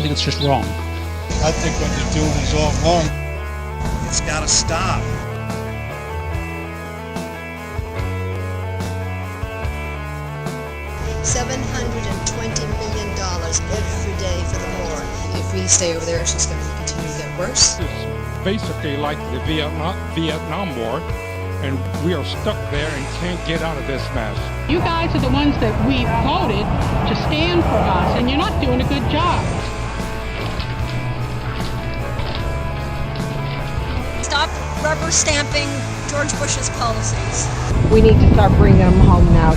think it's just wrong. I think what they're doing is all wrong. It's got to stop. $720 million every day for the war. If we stay over there, it's just going to continue to get worse. It's basically like the Vietnam War, and we are stuck there and can't get out of this mess. You guys are the ones that we voted to stand for us, and you're not doing a good job. Stop rubber stamping George Bush's policies. We need to start bringing them home now.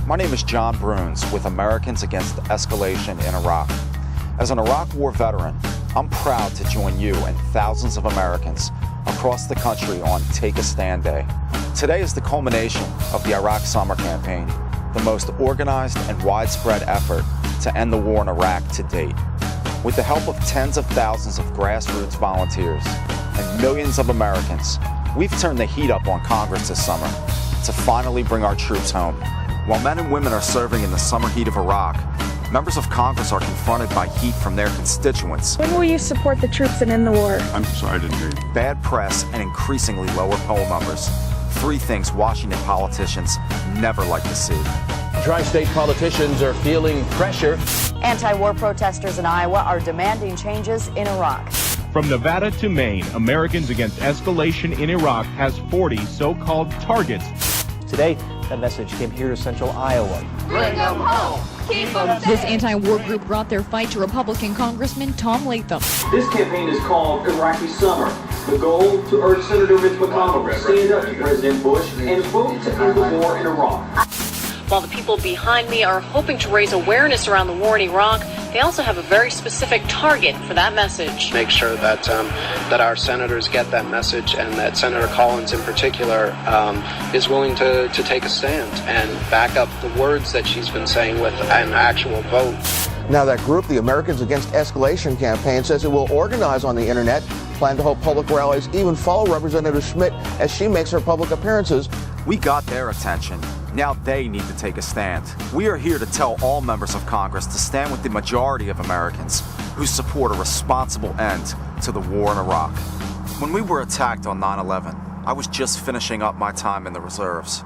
My name is John Bruns with Americans Against Escalation in Iraq. As an Iraq War veteran, I'm proud to join you and thousands of Americans across the country on Take a Stand Day. Today is the culmination of the Iraq Summer Campaign, the most organized and widespread effort to end the war in Iraq to date. With the help of tens of thousands of grassroots volunteers and millions of Americans, we've turned the heat up on Congress this summer to finally bring our troops home. While men and women are serving in the summer heat of Iraq, members of Congress are confronted by heat from their constituents. When will you support the troops and end the war? I'm sorry, I didn't hear you. Bad press and increasingly lower poll numbers. Three things Washington politicians never like to see. Tri-state politicians are feeling pressure. Anti-war protesters in Iowa are demanding changes in Iraq. From Nevada to Maine, Americans Against Escalation in Iraq has 40 so-called targets. Today, that message came here to central Iowa. Bring them home. Keep them safe. This anti-war group brought their fight to Republican Congressman Tom Latham. This campaign is called Iraqi Summer. The goal to urge Senator Mitch McConnell to stand up to President Bush and vote to end the war in Iraq. While the people behind me are hoping to raise awareness around the war in Iraq, they also have a very specific target for that message. Make sure that that our senators get that message, and that Senator Collins in particular is willing to take a stand and back up the words that she's been saying with an actual vote. Now that group, the Americans Against Escalation campaign, says it will organize on the internet, plan to hold public rallies, even follow Representative Schmidt as she makes her public appearances. We got their attention. Now they need to take a stand. We are here to tell all members of Congress to stand with the majority of Americans who support a responsible end to the war in Iraq. When we were attacked on 9/11, I was just finishing up my time in the reserves.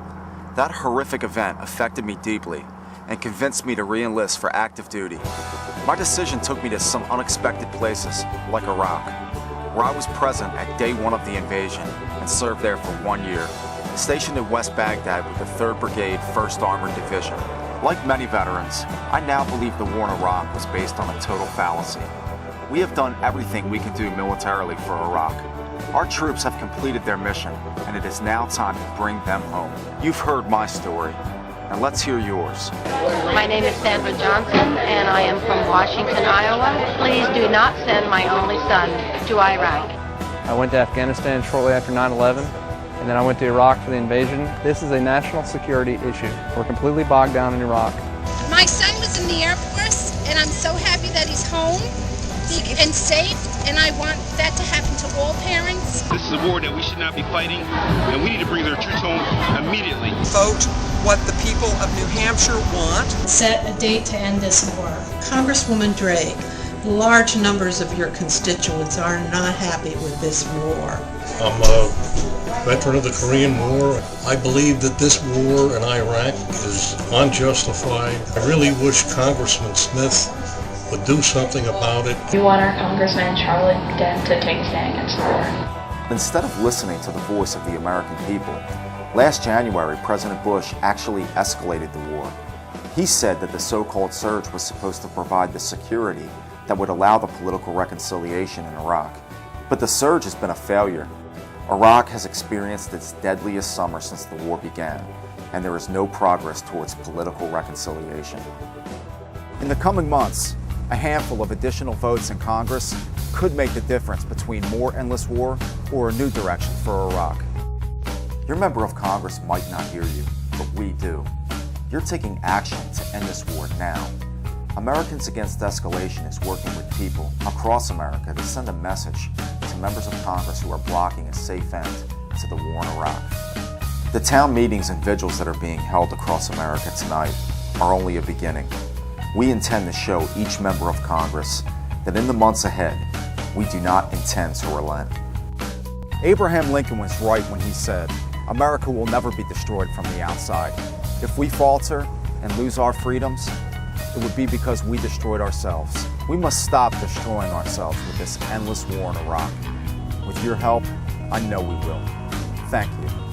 That horrific event affected me deeply and convinced me to re-enlist for active duty. My decision took me to some unexpected places, like Iraq, where I was present at day one of the invasion and served there for 1 year. Stationed in West Baghdad with the 3rd Brigade, 1st Armored Division. Like many veterans, I now believe the war in Iraq was based on a total fallacy. We have done everything we can do militarily for Iraq. Our troops have completed their mission, and it is now time to bring them home. You've heard my story, and let's hear yours. My name is Sandra Johnson, and I am from Washington, Iowa. Please do not send my only son to Iraq. I went to Afghanistan shortly after 9/11. And then I went to Iraq for the invasion. This is a national security issue. We're completely bogged down in Iraq. My son was in the Air Force, and I'm so happy that he's home and safe, and I want that to happen to all parents. This is a war that we should not be fighting, and we need to bring their troops home immediately. Vote what the people of New Hampshire want. Set a date to end this war. Congresswoman Drake, large numbers of your constituents are not happy with this war. I'm a veteran of the Korean War. I believe that this war in Iraq is unjustified. I really wish Congressman Smith would do something about it. We want our Congressman Charlotte Dent to take a stand against the war. Instead of listening to the voice of the American people, last January, President Bush actually escalated the war. He said that the so-called surge was supposed to provide the security that would allow the political reconciliation in Iraq. But the surge has been a failure. Iraq has experienced its deadliest summer since the war began, and there is no progress towards political reconciliation. In the coming months, a handful of additional votes in Congress could make the difference between more endless war or a new direction for Iraq. Your member of Congress might not hear you, but we do. You're taking action to end this war now. Americans Against Escalation is working with people across America to send a message to members of Congress who are blocking a safe end to the war in Iraq. The town meetings and vigils that are being held across America tonight are only a beginning. We intend to show each member of Congress that in the months ahead, we do not intend to relent. Abraham Lincoln was right when he said, America will never be destroyed from the outside. If we falter and lose our freedoms, it would be because we destroyed ourselves. We must stop destroying ourselves with this endless war in Iraq. With your help, I know we will. Thank you.